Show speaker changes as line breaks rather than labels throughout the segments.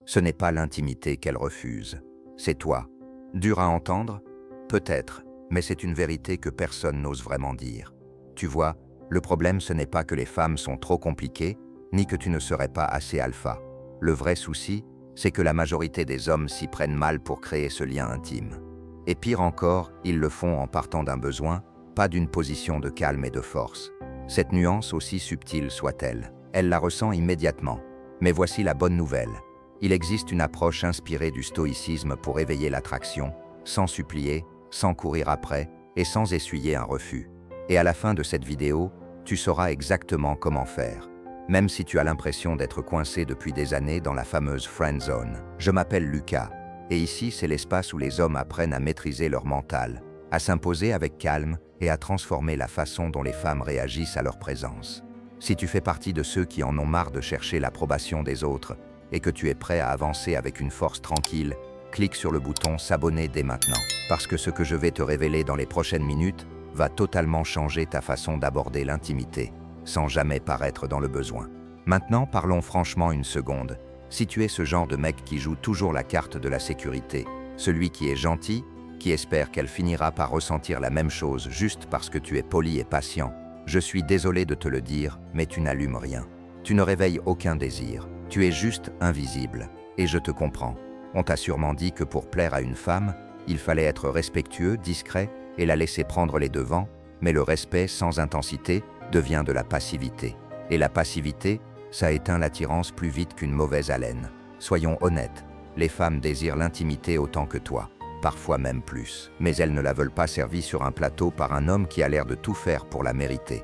Ce n'est pas l'intimité qu'elle refuse, c'est toi. Dur à entendre? Peut-être, mais c'est une vérité que personne n'ose vraiment dire. Tu vois, le problème ce n'est pas que les femmes sont trop compliquées, ni que tu ne serais pas assez alpha. Le vrai souci, c'est que la majorité des hommes s'y prennent mal pour créer ce lien intime. Et pire encore, ils le font en partant d'un besoin, pas d'une position de calme et de force. Cette nuance, aussi subtile soit-elle, elle la ressent immédiatement. Mais voici la bonne nouvelle. Il existe une approche inspirée du stoïcisme pour éveiller l'attraction, sans supplier, sans courir après et sans essuyer un refus. Et à la fin de cette vidéo, tu sauras exactement comment faire. Même si tu as l'impression d'être coincé depuis des années dans la fameuse friend zone. Je m'appelle Lucas, et ici c'est l'espace où les hommes apprennent à maîtriser leur mental, à s'imposer avec calme et à transformer la façon dont les femmes réagissent à leur présence. Si tu fais partie de ceux qui en ont marre de chercher l'approbation des autres et que tu es prêt à avancer avec une force tranquille, clique sur le bouton s'abonner dès maintenant. Parce que ce que je vais te révéler dans les prochaines minutes va totalement changer ta façon d'aborder l'intimité, sans jamais paraître dans le besoin. Maintenant, parlons franchement une seconde. Si tu es ce genre de mec qui joue toujours la carte de la sécurité, celui qui est gentil, qui espère qu'elle finira par ressentir la même chose juste parce que tu es poli et patient, je suis désolé de te le dire, mais tu n'allumes rien. Tu ne réveilles aucun désir. Tu es juste invisible. Et je te comprends. On t'a sûrement dit que pour plaire à une femme, il fallait être respectueux, discret et la laisser prendre les devants, mais le respect sans intensité devient de la passivité. Et la passivité, ça éteint l'attirance plus vite qu'une mauvaise haleine. Soyons honnêtes, les femmes désirent l'intimité autant que toi, parfois même plus. Mais elles ne la veulent pas servie sur un plateau par un homme qui a l'air de tout faire pour la mériter.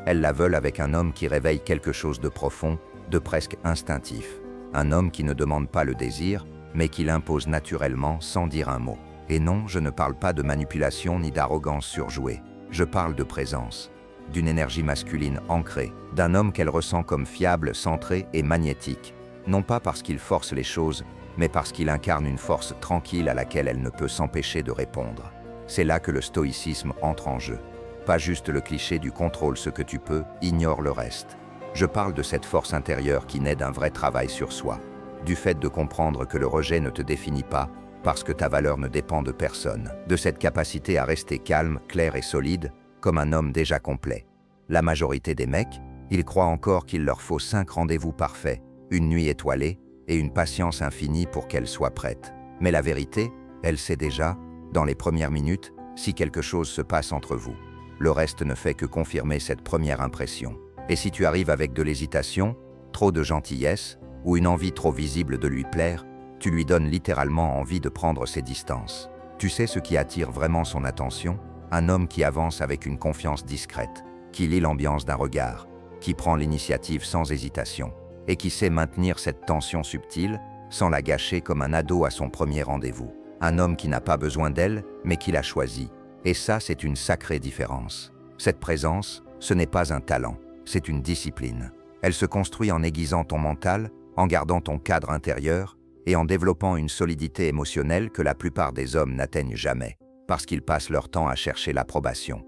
Elles la veulent avec un homme qui réveille quelque chose de profond, de presque instinctif. Un homme qui ne demande pas le désir, mais qui l'impose naturellement sans dire un mot. Et non, je ne parle pas de manipulation ni d'arrogance surjouée. Je parle de présence, d'une énergie masculine ancrée, d'un homme qu'elle ressent comme fiable, centré et magnétique. Non pas parce qu'il force les choses, mais parce qu'il incarne une force tranquille à laquelle elle ne peut s'empêcher de répondre. C'est là que le stoïcisme entre en jeu. Pas juste le cliché du contrôle ce que tu peux, ignore le reste. Je parle de cette force intérieure qui naît d'un vrai travail sur soi, du fait de comprendre que le rejet ne te définit pas, parce que ta valeur ne dépend de personne, de cette capacité à rester calme, clair et solide, comme un homme déjà complet. La majorité des mecs, ils croient encore qu'il leur faut 5 rendez-vous parfaits, une nuit étoilée et une patience infinie pour qu'elle soit prête. Mais la vérité, elle sait déjà, dans les premières minutes, si quelque chose se passe entre vous. Le reste ne fait que confirmer cette première impression. Et si tu arrives avec de l'hésitation, trop de gentillesse, ou une envie trop visible de lui plaire, tu lui donnes littéralement envie de prendre ses distances. Tu sais ce qui attire vraiment son attention? Un homme qui avance avec une confiance discrète, qui lit l'ambiance d'un regard, qui prend l'initiative sans hésitation, et qui sait maintenir cette tension subtile, sans la gâcher comme un ado à son premier rendez-vous. Un homme qui n'a pas besoin d'elle, mais qui l'a choisi. Et ça, c'est une sacrée différence. Cette présence, ce n'est pas un talent, c'est une discipline. Elle se construit en aiguisant ton mental, en gardant ton cadre intérieur, et en développant une solidité émotionnelle que la plupart des hommes n'atteignent jamais, parce qu'ils passent leur temps à chercher l'approbation.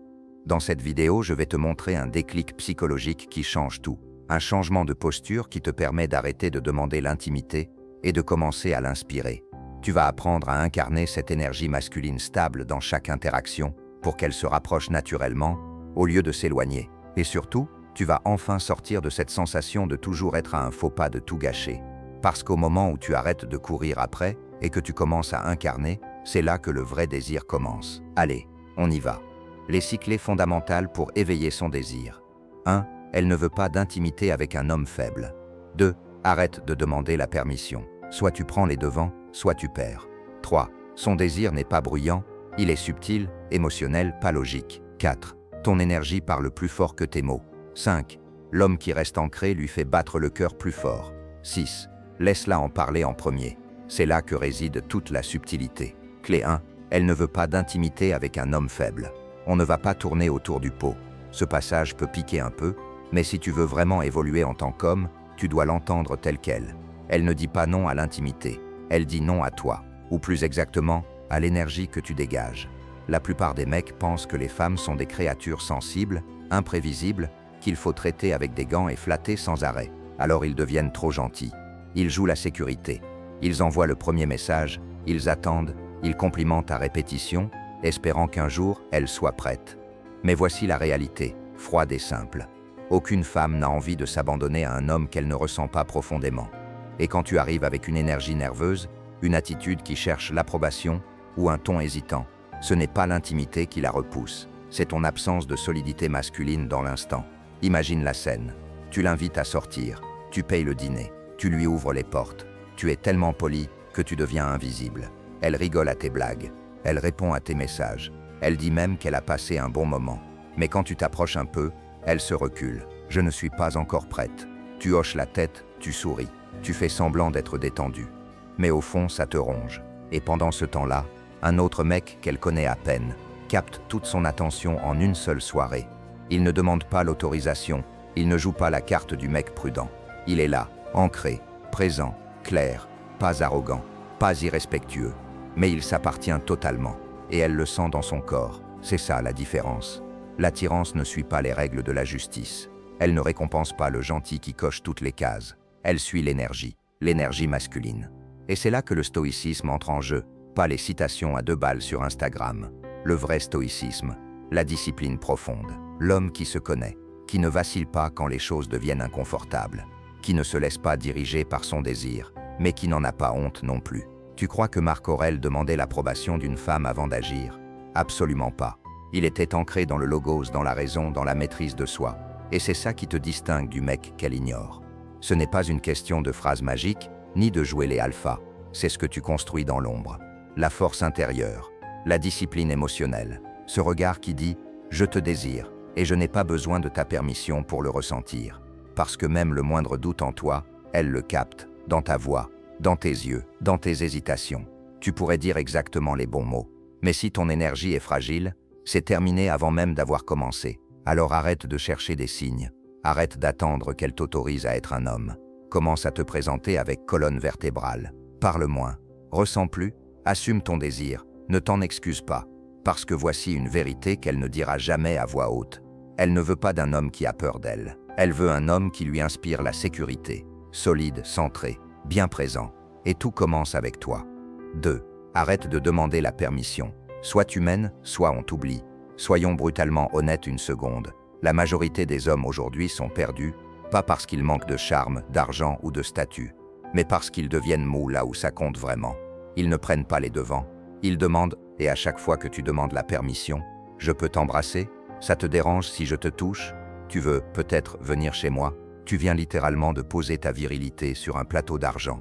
Dans cette vidéo, je vais te montrer un déclic psychologique qui change tout, un changement de posture qui te permet d'arrêter de demander l'intimité et de commencer à l'inspirer. Tu vas apprendre à incarner cette énergie masculine stable dans chaque interaction pour qu'elle se rapproche naturellement, au lieu de s'éloigner. Et surtout, tu vas enfin sortir de cette sensation de toujours être à un faux pas de tout gâcher. Parce qu'au moment où tu arrêtes de courir après et que tu commences à incarner, c'est là que le vrai désir commence. Allez, on y va. Les 6 clés fondamentales pour éveiller son désir. 1. Elle ne veut pas d'intimité avec un homme faible. 2. Arrête de demander la permission. Soit tu prends les devants, soit tu perds. 3. Son désir n'est pas bruyant, il est subtil, émotionnel, pas logique. 4. Ton énergie parle plus fort que tes mots. 5. L'homme qui reste ancré lui fait battre le cœur plus fort. 6. Laisse-la en parler en premier. C'est là que réside toute la subtilité. Clé 1. Elle ne veut pas d'intimité avec un homme faible. On ne va pas tourner autour du pot. Ce passage peut piquer un peu, mais si tu veux vraiment évoluer en tant qu'homme, tu dois l'entendre tel quel. Elle ne dit pas non à l'intimité, elle dit non à toi, ou plus exactement, à l'énergie que tu dégages. La plupart des mecs pensent que les femmes sont des créatures sensibles, imprévisibles, qu'il faut traiter avec des gants et flatter sans arrêt. Alors ils deviennent trop gentils. Ils jouent la sécurité. Ils envoient le premier message, ils attendent, ils complimentent à répétition, espérant qu'un jour, elle soit prête. Mais voici la réalité, froide et simple. Aucune femme n'a envie de s'abandonner à un homme qu'elle ne ressent pas profondément. Et quand tu arrives avec une énergie nerveuse, une attitude qui cherche l'approbation ou un ton hésitant, ce n'est pas l'intimité qui la repousse, c'est ton absence de solidité masculine dans l'instant. Imagine la scène. Tu l'invites à sortir, tu payes le dîner, tu lui ouvres les portes. Tu es tellement poli que tu deviens invisible. Elle rigole à tes blagues, elle répond à tes messages, elle dit même qu'elle a passé un bon moment. Mais quand tu t'approches un peu, elle se recule. Je ne suis pas encore prête. Tu hoches la tête, tu souris, tu fais semblant d'être détendu. Mais au fond, ça te ronge. Et pendant ce temps-là, un autre mec qu'elle connaît à peine capte toute son attention en une seule soirée. Il ne demande pas l'autorisation, il ne joue pas la carte du mec prudent. Il est là, ancré, présent, clair, pas arrogant, pas irrespectueux, mais il s'appartient totalement, et elle le sent dans son corps. C'est ça la différence. L'attirance ne suit pas les règles de la justice. Elle ne récompense pas le gentil qui coche toutes les cases. Elle suit l'énergie masculine. Et c'est là que le stoïcisme entre en jeu, pas les citations à 2 balles sur Instagram. Le vrai stoïcisme, la discipline profonde, l'homme qui se connaît, qui ne vacille pas quand les choses deviennent inconfortables, qui ne se laisse pas diriger par son désir, mais qui n'en a pas honte non plus. Tu crois que Marc Aurèle demandait l'approbation d'une femme avant d'agir? Absolument pas. Il était ancré dans le logos, dans la raison, dans la maîtrise de soi. Et c'est ça qui te distingue du mec qu'elle ignore. Ce n'est pas une question de phrases magiques, ni de jouer les alphas. C'est ce que tu construis dans l'ombre. La force intérieure, la discipline émotionnelle, ce regard qui dit « je te désire » et je n'ai pas besoin de ta permission pour le ressentir. Parce que même le moindre doute en toi, elle le capte, dans ta voix, dans tes yeux, dans tes hésitations. Tu pourrais dire exactement les bons mots. Mais si ton énergie est fragile, c'est terminé avant même d'avoir commencé. Alors arrête de chercher des signes. Arrête d'attendre qu'elle t'autorise à être un homme. Commence à te présenter avec colonne vertébrale. Parle moins. Ressens plus. Assume ton désir. Ne t'en excuse pas. Parce que voici une vérité qu'elle ne dira jamais à voix haute. Elle ne veut pas d'un homme qui a peur d'elle. Elle veut un homme qui lui inspire la sécurité. Solide, centré, bien présent. Et tout commence avec toi. 2. Arrête de demander la permission. Soit tu mènes, soit on t'oublie. Soyons brutalement honnêtes une seconde. La majorité des hommes aujourd'hui sont perdus, pas parce qu'ils manquent de charme, d'argent ou de statut, mais parce qu'ils deviennent mous là où ça compte vraiment. Ils ne prennent pas les devants. Ils demandent, et à chaque fois que tu demandes la permission, « Je peux t'embrasser? Ça te dérange si je te touche? Tu veux peut-être venir chez moi ?» Tu viens littéralement de poser ta virilité sur un plateau d'argent.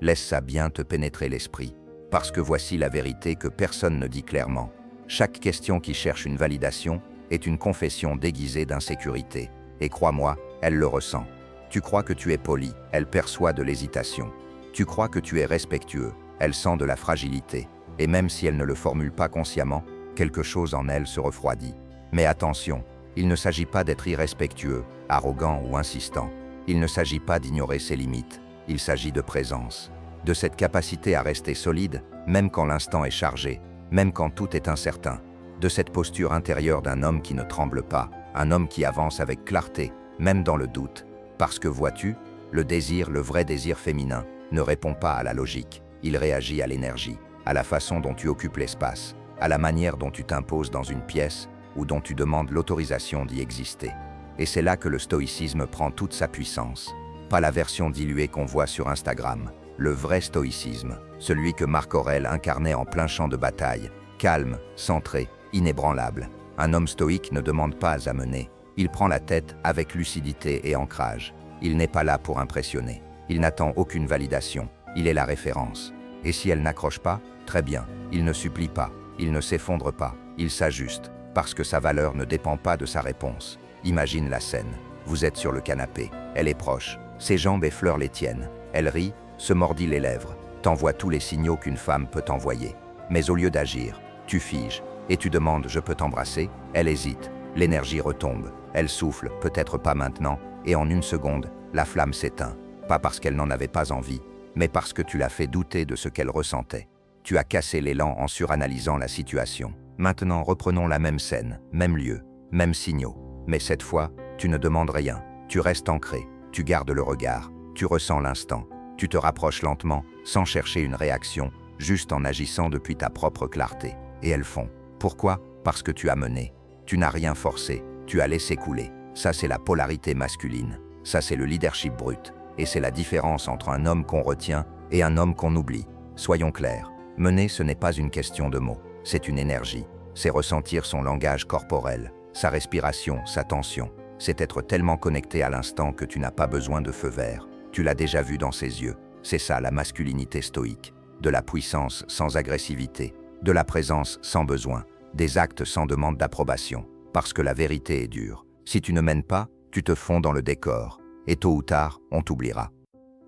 Laisse ça bien te pénétrer l'esprit, parce que voici la vérité que personne ne dit clairement. Chaque question qui cherche une validation est une confession déguisée d'insécurité. Et crois-moi, elle le ressent. Tu crois que tu es poli, elle perçoit de l'hésitation. Tu crois que tu es respectueux, elle sent de la fragilité. Et même si elle ne le formule pas consciemment, quelque chose en elle se refroidit. Mais attention, il ne s'agit pas d'être irrespectueux, arrogant ou insistant. Il ne s'agit pas d'ignorer ses limites. Il s'agit de présence. De cette capacité à rester solide, même quand l'instant est chargé, même quand tout est incertain. De cette posture intérieure d'un homme qui ne tremble pas, un homme qui avance avec clarté, même dans le doute. Parce que vois-tu, le désir, le vrai désir féminin, ne répond pas à la logique. Il réagit à l'énergie, à la façon dont tu occupes l'espace, à la manière dont tu t'imposes dans une pièce ou dont tu demandes l'autorisation d'y exister. Et c'est là que le stoïcisme prend toute sa puissance. Pas la version diluée qu'on voit sur Instagram. Le vrai stoïcisme, celui que Marc Aurèle incarnait en plein champ de bataille, calme, centré, inébranlable. Un homme stoïque ne demande pas à mener, il prend la tête avec lucidité et ancrage. Il n'est pas là pour impressionner, il n'attend aucune validation, il est la référence. Et si elle n'accroche pas, très bien, il ne supplie pas, il ne s'effondre pas, il s'ajuste, parce que sa valeur ne dépend pas de sa réponse. Imagine la scène, vous êtes sur le canapé, elle est proche, ses jambes effleurent les tiennes, elle rit, se mordit les lèvres, t'envoie tous les signaux qu'une femme peut envoyer. Mais au lieu d'agir, tu figes, et tu demandes « je peux t'embrasser ?» Elle hésite, l'énergie retombe, elle souffle, peut-être pas maintenant, et en une seconde, la flamme s'éteint. Pas parce qu'elle n'en avait pas envie, mais parce que tu l'as fait douter de ce qu'elle ressentait. Tu as cassé l'élan en suranalysant la situation. Maintenant reprenons la même scène, même lieu, mêmes signaux. Mais cette fois, tu ne demandes rien, tu restes ancré, tu gardes le regard, tu ressens l'instant. Tu te rapproches lentement, sans chercher une réaction, juste en agissant depuis ta propre clarté. Et elles font. Pourquoi? Parce que tu as mené. Tu n'as rien forcé, tu as laissé couler. Ça, c'est la polarité masculine. Ça, c'est le leadership brut. Et c'est la différence entre un homme qu'on retient et un homme qu'on oublie. Soyons clairs, mener, ce n'est pas une question de mots, c'est une énergie. C'est ressentir son langage corporel, sa respiration, sa tension. C'est être tellement connecté à l'instant que tu n'as pas besoin de feu vert. Tu l'as déjà vu dans ses yeux. C'est ça la masculinité stoïque. De la puissance sans agressivité, de la présence sans besoin, des actes sans demande d'approbation. Parce que la vérité est dure. Si tu ne mènes pas, tu te fonds dans le décor. Et tôt ou tard, on t'oubliera.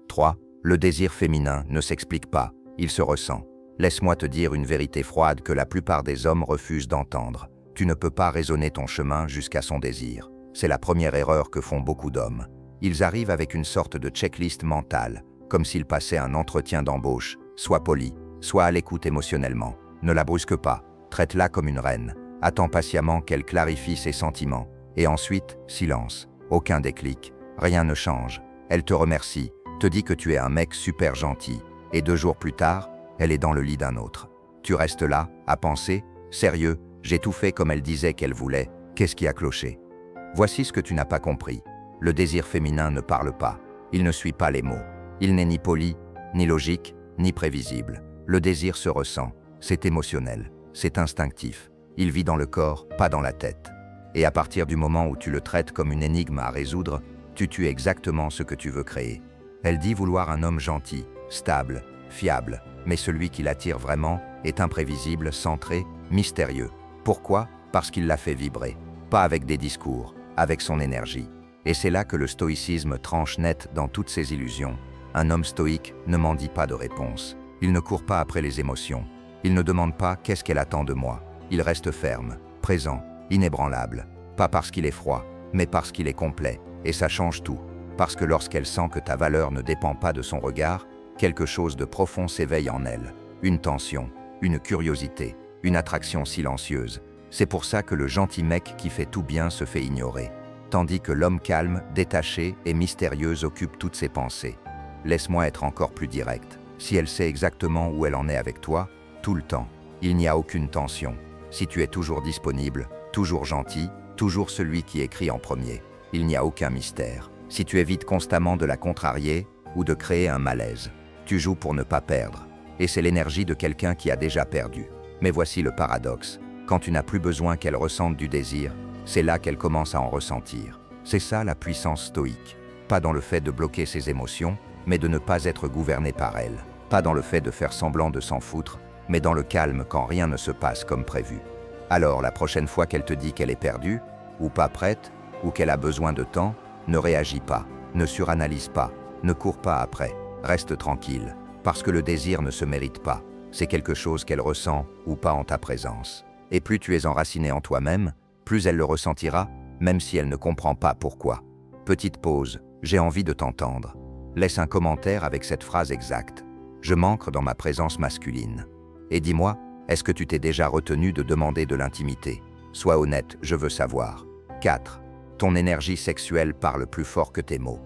3. Le désir féminin ne s'explique pas, il se ressent. Laisse-moi te dire une vérité froide que la plupart des hommes refusent d'entendre. Tu ne peux pas raisonner ton chemin jusqu'à son désir. C'est la première erreur que font beaucoup d'hommes. Ils arrivent avec une sorte de checklist mentale, comme s'ils passaient un entretien d'embauche. Sois poli, sois à l'écoute émotionnellement. Ne la brusque pas, traite-la comme une reine. Attends patiemment qu'elle clarifie ses sentiments. Et ensuite, silence. Aucun déclic. Rien ne change. Elle te remercie, te dit que tu es un mec super gentil. Et 2 jours plus tard, elle est dans le lit d'un autre. Tu restes là, à penser, sérieux, j'ai tout fait comme elle disait qu'elle voulait, qu'est-ce qui a cloché? Voici ce que tu n'as pas compris. Le désir féminin ne parle pas. Il ne suit pas les mots. Il n'est ni poli, ni logique, ni prévisible. Le désir se ressent. C'est émotionnel. C'est instinctif. Il vit dans le corps, pas dans la tête. Et à partir du moment où tu le traites comme une énigme à résoudre, tu tues exactement ce que tu veux créer. Elle dit vouloir un homme gentil, stable, fiable, mais celui qui l'attire vraiment est imprévisible, centré, mystérieux. Pourquoi? Parce qu'il la fait vibrer. Pas avec des discours, avec son énergie. Et c'est là que le stoïcisme tranche net dans toutes ses illusions. Un homme stoïque ne mendie pas de réponse. Il ne court pas après les émotions. Il ne demande pas qu'est-ce qu'elle attend de moi. Il reste ferme, présent, inébranlable. Pas parce qu'il est froid, mais parce qu'il est complet. Et ça change tout. Parce que lorsqu'elle sent que ta valeur ne dépend pas de son regard, quelque chose de profond s'éveille en elle. Une tension, une curiosité, une attraction silencieuse. C'est pour ça que le gentil mec qui fait tout bien se fait ignorer. Tandis que l'homme calme, détaché et mystérieux occupe toutes ses pensées. Laisse-moi être encore plus direct. Si elle sait exactement où elle en est avec toi, tout le temps, il n'y a aucune tension. Si tu es toujours disponible, toujours gentil, toujours celui qui écrit en premier, il n'y a aucun mystère. Si tu évites constamment de la contrarier ou de créer un malaise, tu joues pour ne pas perdre. Et c'est l'énergie de quelqu'un qui a déjà perdu. Mais voici le paradoxe. Quand tu n'as plus besoin qu'elle ressente du désir, c'est là qu'elle commence à en ressentir. C'est ça la puissance stoïque. Pas dans le fait de bloquer ses émotions, mais de ne pas être gouverné par elles. Pas dans le fait de faire semblant de s'en foutre, mais dans le calme quand rien ne se passe comme prévu. Alors la prochaine fois qu'elle te dit qu'elle est perdue, ou pas prête, ou qu'elle a besoin de temps, ne réagis pas, ne suranalyse pas, ne cours pas après, reste tranquille, parce que le désir ne se mérite pas. C'est quelque chose qu'elle ressent ou pas en ta présence. Et plus tu es enraciné en toi-même, plus elle le ressentira, même si elle ne comprend pas pourquoi. Petite pause, j'ai envie de t'entendre. Laisse un commentaire avec cette phrase exacte. Je m'ancre dans ma présence masculine. Et dis-moi, est-ce que tu t'es déjà retenu de demander de l'intimité? Sois honnête, je veux savoir. 4. Ton énergie sexuelle parle plus fort que tes mots.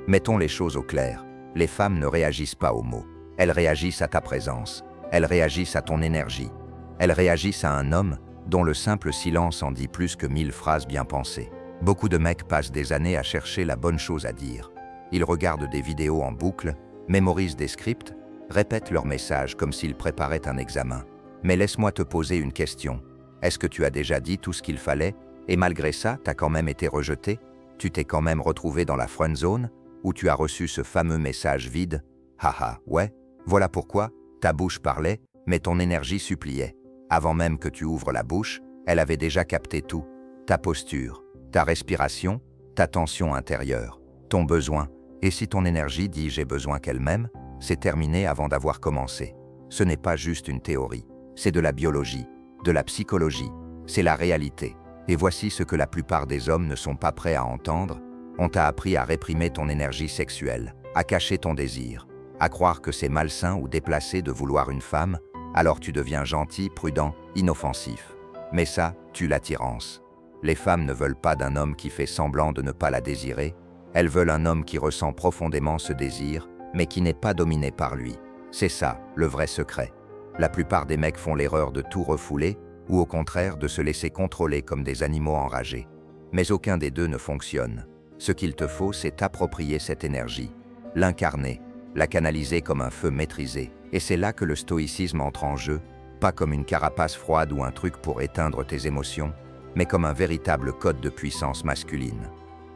Mettons les choses au clair. Les femmes ne réagissent pas aux mots. Elles réagissent à ta présence. Elles réagissent à ton énergie. Elles réagissent à un homme dont le simple silence en dit plus que 1000 phrases bien pensées. Beaucoup de mecs passent des années à chercher la bonne chose à dire. Ils regardent des vidéos en boucle, mémorisent des scripts, répètent leurs messages comme s'ils préparaient un examen. Mais laisse-moi te poser une question. Est-ce que tu as déjà dit tout ce qu'il fallait et malgré ça, t'as quand même été rejeté? Tu t'es quand même retrouvé dans la friend zone où tu as reçu ce fameux message vide? Haha, ouais, voilà pourquoi ta bouche parlait, mais ton énergie suppliait. Avant même que tu ouvres la bouche, elle avait déjà capté tout. Ta posture, ta respiration, ta tension intérieure, ton besoin. Et si ton énergie dit « j'ai besoin qu'elle m'aime », c'est terminé avant d'avoir commencé. Ce n'est pas juste une théorie, c'est de la biologie, de la psychologie, c'est la réalité. Et voici ce que la plupart des hommes ne sont pas prêts à entendre. On t'a appris à réprimer ton énergie sexuelle, à cacher ton désir, à croire que c'est malsain ou déplacé de vouloir une femme, alors tu deviens gentil, prudent, inoffensif. Mais ça, tue l'attirance. Les femmes ne veulent pas d'un homme qui fait semblant de ne pas la désirer, elles veulent un homme qui ressent profondément ce désir, mais qui n'est pas dominé par lui. C'est ça, le vrai secret. La plupart des mecs font l'erreur de tout refouler, ou au contraire de se laisser contrôler comme des animaux enragés. Mais aucun des deux ne fonctionne. Ce qu'il te faut, c'est t'approprier cette énergie, l'incarner, la canaliser comme un feu maîtrisé. Et c'est là que le stoïcisme entre en jeu, pas comme une carapace froide ou un truc pour éteindre tes émotions, mais comme un véritable code de puissance masculine.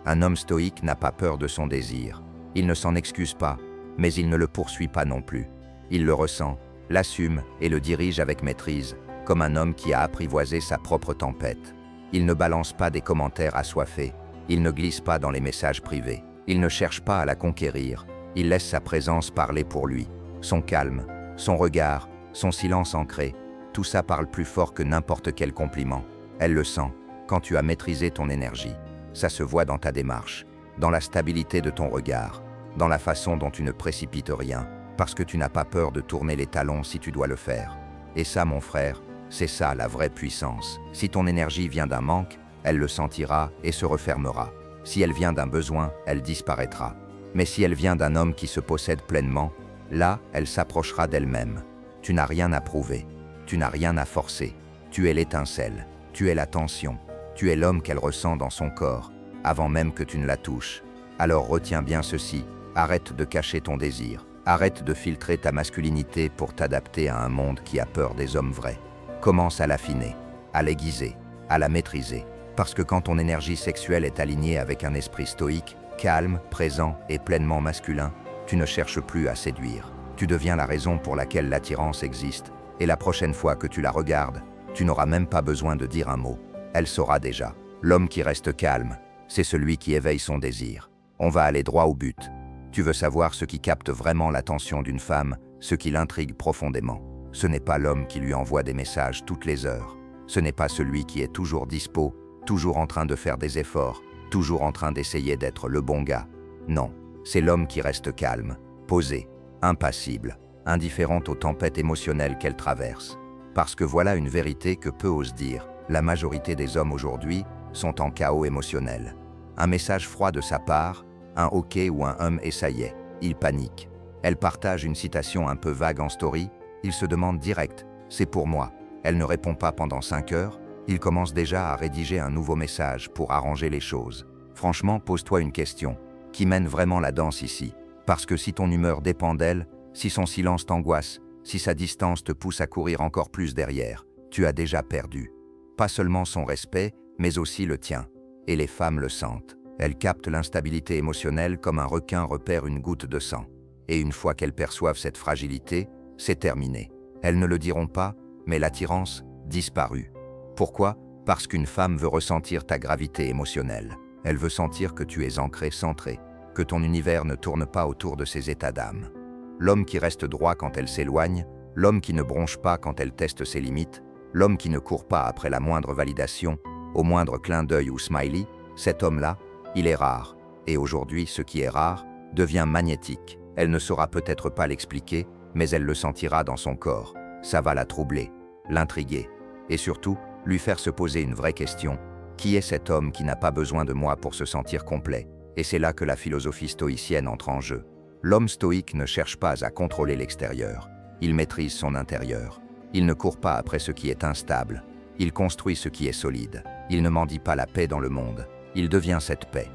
Un homme stoïque n'a pas peur de son désir. Il ne s'en excuse pas, mais il ne le poursuit pas non plus. Il le ressent, l'assume et le dirige avec maîtrise, comme un homme qui a apprivoisé sa propre tempête. Il ne balance pas des commentaires assoiffés, il ne glisse pas dans les messages privés, il ne cherche pas à la conquérir, il laisse sa présence parler pour lui. Son calme, son regard, son silence ancré, tout ça parle plus fort que n'importe quel compliment. Elle le sent, quand tu as maîtrisé ton énergie. Ça se voit dans ta démarche, dans la stabilité de ton regard, dans la façon dont tu ne précipites rien, parce que tu n'as pas peur de tourner les talons si tu dois le faire. Et ça, mon frère, c'est ça la vraie puissance. Si ton énergie vient d'un manque, elle le sentira et se refermera. Si elle vient d'un besoin, elle disparaîtra. Mais si elle vient d'un homme qui se possède pleinement, là, elle s'approchera d'elle-même. Tu n'as rien à prouver, tu n'as rien à forcer. Tu es l'étincelle, tu es la tension, tu es l'homme qu'elle ressent dans son corps, avant même que tu ne la touches. Alors retiens bien ceci, arrête de cacher ton désir, arrête de filtrer ta masculinité pour t'adapter à un monde qui a peur des hommes vrais. Commence à l'affiner, à l'aiguiser, à la maîtriser. Parce que quand ton énergie sexuelle est alignée avec un esprit stoïque, calme, présent et pleinement masculin, tu ne cherches plus à séduire. Tu deviens la raison pour laquelle l'attirance existe, et la prochaine fois que tu la regardes, tu n'auras même pas besoin de dire un mot. Elle saura déjà. L'homme qui reste calme, c'est celui qui éveille son désir. On va aller droit au but. Tu veux savoir ce qui capte vraiment l'attention d'une femme, ce qui l'intrigue profondément. Ce n'est pas l'homme qui lui envoie des messages toutes les heures. Ce n'est pas celui qui est toujours dispo, toujours en train de faire des efforts, toujours en train d'essayer d'être le bon gars. Non, c'est l'homme qui reste calme, posé, impassible, indifférent aux tempêtes émotionnelles qu'elle traverse. Parce que voilà une vérité que peu osent dire. La majorité des hommes aujourd'hui sont en chaos émotionnel. Un message froid de sa part, un OK ou un et ça y est, il panique. Elle partage une citation un peu vague en story, il se demande direct, c'est pour moi. Elle ne répond pas pendant 5 heures, il commence déjà à rédiger un nouveau message pour arranger les choses. Franchement, pose-toi une question. Qui mène vraiment la danse ici? Parce que si ton humeur dépend d'elle, si son silence t'angoisse, si sa distance te pousse à courir encore plus derrière, tu as déjà perdu. Pas seulement son respect, mais aussi le tien. Et les femmes le sentent. Elles captent l'instabilité émotionnelle comme un requin repère une goutte de sang. Et une fois qu'elles perçoivent cette fragilité, c'est terminé. Elles ne le diront pas, mais l'attirance disparut. Pourquoi? Parce qu'une femme veut ressentir ta gravité émotionnelle. Elle veut sentir que tu es ancré, centré, que ton univers ne tourne pas autour de ses états d'âme. L'homme qui reste droit quand elle s'éloigne, l'homme qui ne bronche pas quand elle teste ses limites, l'homme qui ne court pas après la moindre validation, au moindre clin d'œil ou smiley, cet homme-là, il est rare. Et aujourd'hui, ce qui est rare devient magnétique. Elle ne saura peut-être pas l'expliquer, mais elle le sentira dans son corps. Ça va la troubler, l'intriguer, et surtout, lui faire se poser une vraie question. Qui est cet homme qui n'a pas besoin de moi pour se sentir complet? Et c'est là que la philosophie stoïcienne entre en jeu. L'homme stoïque ne cherche pas à contrôler l'extérieur. Il maîtrise son intérieur. Il ne court pas après ce qui est instable. Il construit ce qui est solide. Il ne mendie pas la paix dans le monde. Il devient cette paix.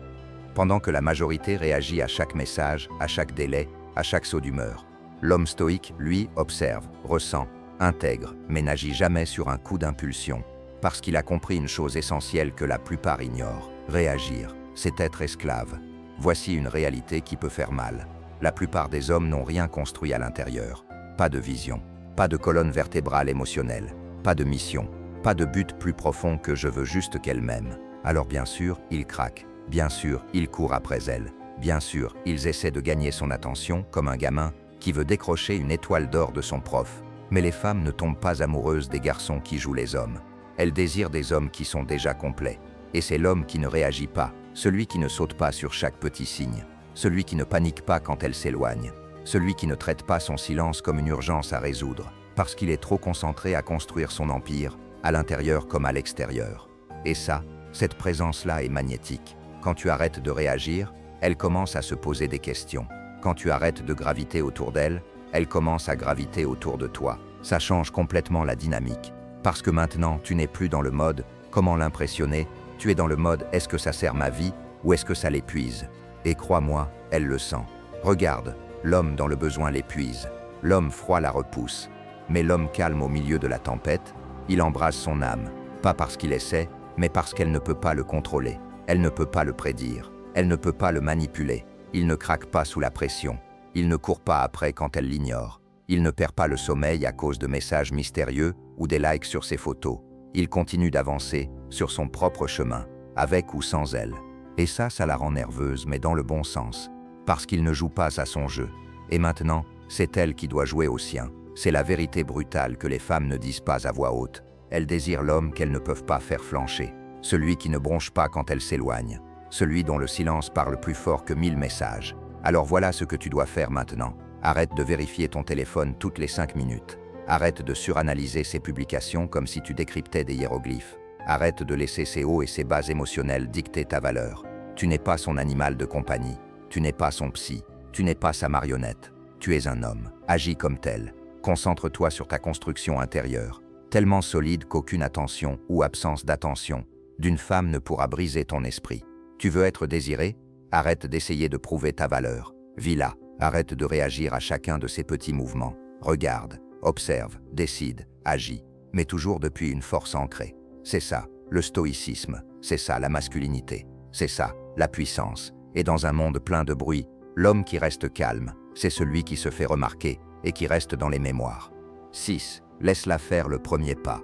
Pendant que la majorité réagit à chaque message, à chaque délai, à chaque saut d'humeur, l'homme stoïque, lui, observe, ressent, intègre, mais n'agit jamais sur un coup d'impulsion. Parce qu'il a compris une chose essentielle que la plupart ignorent. Réagir, c'est être esclave. Voici une réalité qui peut faire mal. La plupart des hommes n'ont rien construit à l'intérieur. Pas de vision, pas de colonne vertébrale émotionnelle, pas de mission, pas de but plus profond que je veux juste qu'elle m'aime. Alors bien sûr, ils craquent. Bien sûr, ils courent après elle. Bien sûr, ils essaient de gagner son attention comme un gamin qui veut décrocher une étoile d'or de son prof. Mais les femmes ne tombent pas amoureuses des garçons qui jouent les hommes. Elles désirent des hommes qui sont déjà complets. Et c'est l'homme qui ne réagit pas, celui qui ne saute pas sur chaque petit signe, celui qui ne panique pas quand elle s'éloigne, celui qui ne traite pas son silence comme une urgence à résoudre, parce qu'il est trop concentré à construire son empire, à l'intérieur comme à l'extérieur. Et ça, cette présence-là est magnétique. Quand tu arrêtes de réagir, elle commence à se poser des questions. Quand tu arrêtes de graviter autour d'elle, elle commence à graviter autour de toi. Ça change complètement la dynamique. Parce que maintenant, tu n'es plus dans le mode « comment l'impressionner », tu es dans le mode « est-ce que ça sert ma vie ou est-ce que ça l'épuise ?» Et crois-moi, elle le sent. Regarde, l'homme dans le besoin l'épuise. L'homme froid la repousse. Mais l'homme calme au milieu de la tempête, il embrase son âme. Pas parce qu'il essaie, mais parce qu'elle ne peut pas le contrôler. Elle ne peut pas le prédire. Elle ne peut pas le manipuler. Il ne craque pas sous la pression. Il ne court pas après quand elle l'ignore. Il ne perd pas le sommeil à cause de messages mystérieux ou des likes sur ses photos. Il continue d'avancer sur son propre chemin, avec ou sans elle. Et ça la rend nerveuse, mais dans le bon sens. Parce qu'il ne joue pas à son jeu. Et maintenant, c'est elle qui doit jouer au sien. C'est la vérité brutale que les femmes ne disent pas à voix haute. Elles désirent l'homme qu'elles ne peuvent pas faire flancher. Celui qui ne bronche pas quand elle s'éloigne. Celui dont le silence parle plus fort que 1000 messages. Alors voilà ce que tu dois faire maintenant. Arrête de vérifier ton téléphone toutes les 5 minutes. Arrête de suranalyser ses publications comme si tu décryptais des hiéroglyphes. Arrête de laisser ses hauts et ses bas émotionnels dicter ta valeur. Tu n'es pas son animal de compagnie. Tu n'es pas son psy. Tu n'es pas sa marionnette. Tu es un homme. Agis comme tel. Concentre-toi sur ta construction intérieure, tellement solide qu'aucune attention ou absence d'attention d'une femme ne pourra briser ton esprit. Tu veux être désiré? Arrête d'essayer de prouver ta valeur. Vis-la. Arrête de réagir à chacun de ces petits mouvements. Regarde, observe, décide, agis, mais toujours depuis une force ancrée. C'est ça, le stoïcisme. C'est ça, la masculinité. C'est ça, la puissance. Et dans un monde plein de bruit, l'homme qui reste calme, c'est celui qui se fait remarquer et qui reste dans les mémoires. 6. Laisse-la faire le premier pas.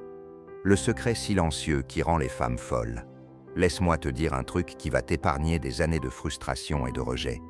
Le secret silencieux qui rend les femmes folles. Laisse-moi te dire un truc qui va t'épargner des années de frustration et de rejet.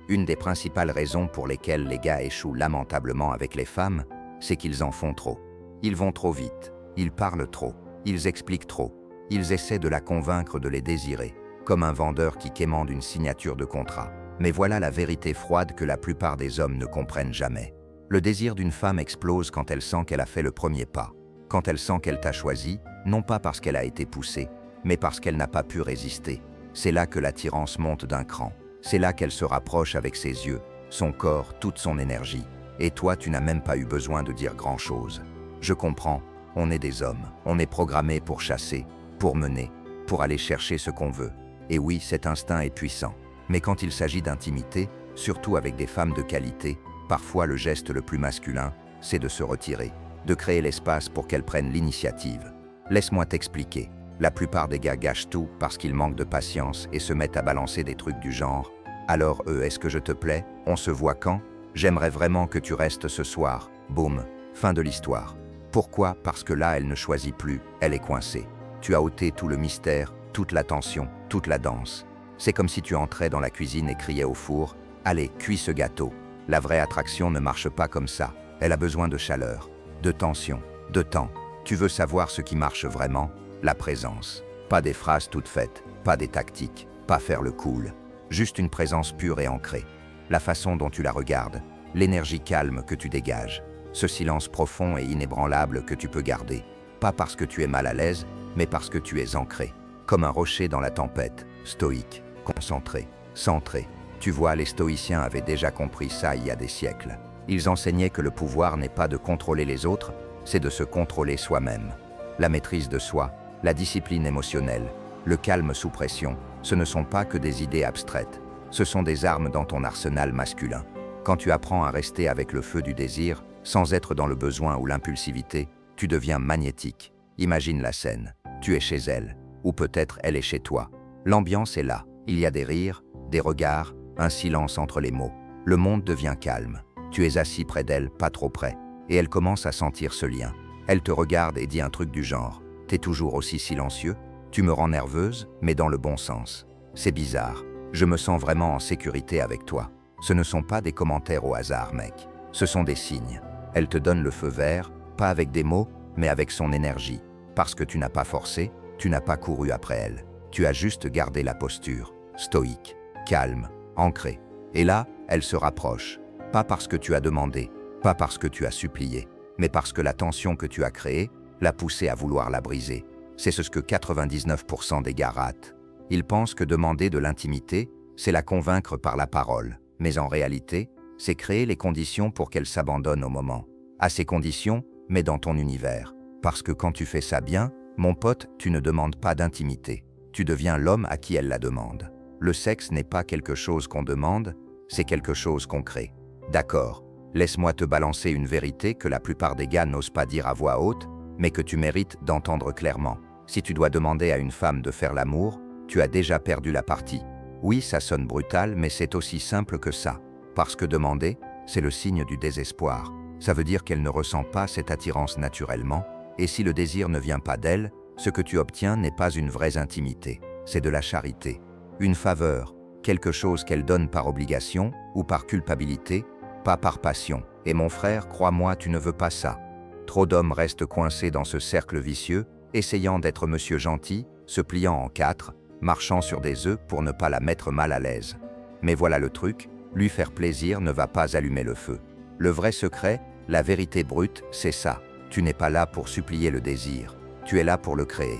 Une des principales raisons pour lesquelles les gars échouent lamentablement avec les femmes, c'est qu'ils en font trop. Ils vont trop vite, ils parlent trop, ils expliquent trop, ils essaient de la convaincre de les désirer, comme un vendeur qui quémande une signature de contrat. Mais voilà la vérité froide que la plupart des hommes ne comprennent jamais. Le désir d'une femme explose quand elle sent qu'elle a fait le premier pas, quand elle sent qu'elle t'a choisi, non pas parce qu'elle a été poussée, mais parce qu'elle n'a pas pu résister. C'est là que l'attirance monte d'un cran. C'est là qu'elle se rapproche avec ses yeux, son corps, toute son énergie. Et toi, tu n'as même pas eu besoin de dire grand-chose. Je comprends, on est des hommes, on est programmés pour chasser, pour mener, pour aller chercher ce qu'on veut. Et oui, cet instinct est puissant. Mais quand il s'agit d'intimité, surtout avec des femmes de qualité, parfois le geste le plus masculin, c'est de se retirer, de créer l'espace pour qu'elles prennent l'initiative. Laisse-moi t'expliquer. La plupart des gars gâchent tout parce qu'ils manquent de patience et se mettent à balancer des trucs du genre « Alors est-ce que je te plais? On se voit quand? J'aimerais vraiment que tu restes ce soir. » Boum, fin de l'histoire. Pourquoi? Parce que là, elle ne choisit plus, elle est coincée. Tu as ôté tout le mystère, toute l'attention, toute la danse. C'est comme si tu entrais dans la cuisine et criais au four « Allez, cuis ce gâteau !» La vraie attraction ne marche pas comme ça. Elle a besoin de chaleur, de tension, de temps. Tu veux savoir ce qui marche vraiment? La présence. Pas des phrases toutes faites, pas des tactiques, pas faire le cool. Juste une présence pure et ancrée. La façon dont tu la regardes, l'énergie calme que tu dégages, ce silence profond et inébranlable que tu peux garder. Pas parce que tu es mal à l'aise, mais parce que tu es ancré. Comme un rocher dans la tempête, stoïque, concentré, centré. Tu vois, les stoïciens avaient déjà compris ça il y a des siècles. Ils enseignaient que le pouvoir n'est pas de contrôler les autres, c'est de se contrôler soi-même. La maîtrise de soi, la discipline émotionnelle, le calme sous pression, ce ne sont pas que des idées abstraites. Ce sont des armes dans ton arsenal masculin. Quand tu apprends à rester avec le feu du désir, sans être dans le besoin ou l'impulsivité, tu deviens magnétique. Imagine la scène. Tu es chez elle, ou peut-être elle est chez toi. L'ambiance est là. Il y a des rires, des regards, un silence entre les mots. Le monde devient calme. Tu es assis près d'elle, pas trop près, et elle commence à sentir ce lien. Elle te regarde et dit un truc du genre « T'es toujours aussi silencieux? Tu me rends nerveuse, mais dans le bon sens. C'est bizarre. Je me sens vraiment en sécurité avec toi. » Ce ne sont pas des commentaires au hasard, mec. Ce sont des signes. Elle te donne le feu vert, pas avec des mots, mais avec son énergie. Parce que tu n'as pas forcé, tu n'as pas couru après elle. Tu as juste gardé la posture, stoïque, calme, ancrée. Et là, elle se rapproche. Pas parce que tu as demandé, pas parce que tu as supplié, mais parce que la tension que tu as créée l'a poussée à vouloir la briser. C'est ce que 99% des gars ratent. Ils pensent que demander de l'intimité, c'est la convaincre par la parole. Mais en réalité, c'est créer les conditions pour qu'elle s'abandonne au moment. À ces conditions, mais dans ton univers. Parce que quand tu fais ça bien, mon pote, tu ne demandes pas d'intimité. Tu deviens l'homme à qui elle la demande. Le sexe n'est pas quelque chose qu'on demande, c'est quelque chose qu'on crée. D'accord, laisse-moi te balancer une vérité que la plupart des gars n'osent pas dire à voix haute, mais que tu mérites d'entendre clairement. Si tu dois demander à une femme de faire l'amour, tu as déjà perdu la partie. Oui, ça sonne brutal, mais c'est aussi simple que ça. Parce que demander, c'est le signe du désespoir. Ça veut dire qu'elle ne ressent pas cette attirance naturellement, et si le désir ne vient pas d'elle, ce que tu obtiens n'est pas une vraie intimité, c'est de la charité. Une faveur, quelque chose qu'elle donne par obligation ou par culpabilité, pas par passion. Et mon frère, crois-moi, tu ne veux pas ça. Trop d'hommes restent coincés dans ce cercle vicieux, essayant d'être monsieur gentil, se pliant en quatre, marchant sur des œufs pour ne pas la mettre mal à l'aise. Mais voilà le truc, lui faire plaisir ne va pas allumer le feu. Le vrai secret, la vérité brute, c'est ça. Tu n'es pas là pour supplier le désir, tu es là pour le créer.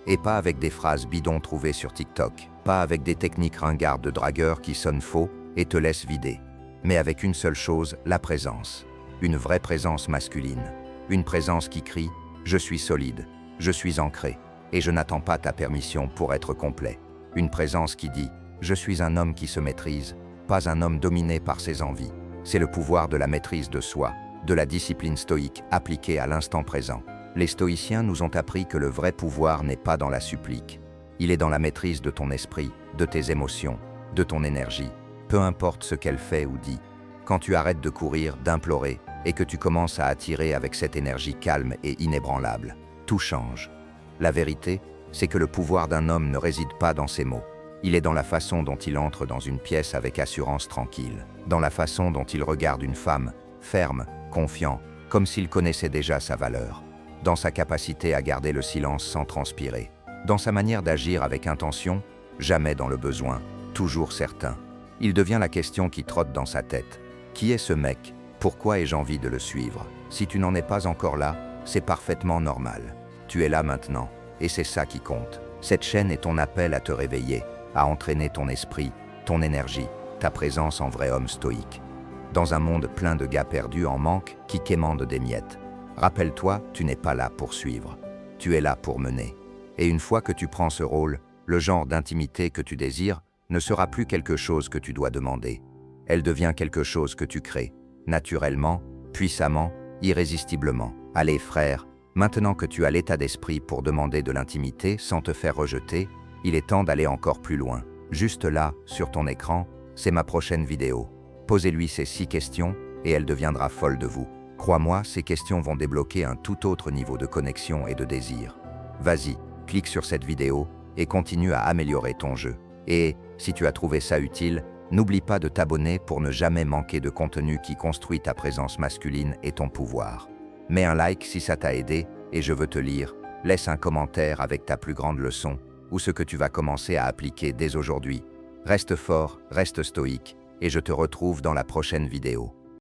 Et pas avec des phrases bidons trouvées sur TikTok, pas avec des techniques ringardes de dragueurs qui sonnent faux et te laissent vider. Mais avec une seule chose, la présence. Une vraie présence masculine. Une présence qui crie « Je suis solide, je suis ancré, et je n'attends pas ta permission pour être complet. » Une présence qui dit « Je suis un homme qui se maîtrise, pas un homme dominé par ses envies. » C'est le pouvoir de la maîtrise de soi, de la discipline stoïque appliquée à l'instant présent. Les stoïciens nous ont appris que le vrai pouvoir n'est pas dans la supplique. Il est dans la maîtrise de ton esprit, de tes émotions, de ton énergie, peu importe ce qu'elle fait ou dit. Quand tu arrêtes de courir, d'implorer, et que tu commences à attirer avec cette énergie calme et inébranlable, tout change. La vérité, c'est que le pouvoir d'un homme ne réside pas dans ses mots. Il est dans la façon dont il entre dans une pièce avec assurance tranquille, dans la façon dont il regarde une femme, ferme, confiant, comme s'il connaissait déjà sa valeur, dans sa capacité à garder le silence sans transpirer, dans sa manière d'agir avec intention, jamais dans le besoin, toujours certain. Il devient la question qui trotte dans sa tête. Qui est ce mec? Pourquoi ai-je envie de le suivre? Si tu n'en es pas encore là, c'est parfaitement normal. Tu es là maintenant, et c'est ça qui compte. Cette chaîne est ton appel à te réveiller, à entraîner ton esprit, ton énergie, ta présence en vrai homme stoïque. Dans un monde plein de gars perdus en manque qui quémandent des miettes. Rappelle-toi, tu n'es pas là pour suivre. Tu es là pour mener. Et une fois que tu prends ce rôle, le genre d'intimité que tu désires ne sera plus quelque chose que tu dois demander. Elle devient quelque chose que tu crées, naturellement, puissamment, irrésistiblement. Allez frère, maintenant que tu as l'état d'esprit pour demander de l'intimité sans te faire rejeter, il est temps d'aller encore plus loin. Juste là, sur ton écran, c'est ma prochaine vidéo. Posez-lui ces 6 questions et elle deviendra folle de vous. Crois-moi, ces questions vont débloquer un tout autre niveau de connexion et de désir. Vas-y, clique sur cette vidéo et continue à améliorer ton jeu. Et, si tu as trouvé ça utile, n'oublie pas de t'abonner pour ne jamais manquer de contenu qui construit ta présence masculine et ton pouvoir. Mets un like si ça t'a aidé et je veux te lire. Laisse un commentaire avec ta plus grande leçon ou ce que tu vas commencer à appliquer dès aujourd'hui. Reste fort, reste stoïque et je te retrouve dans la prochaine vidéo.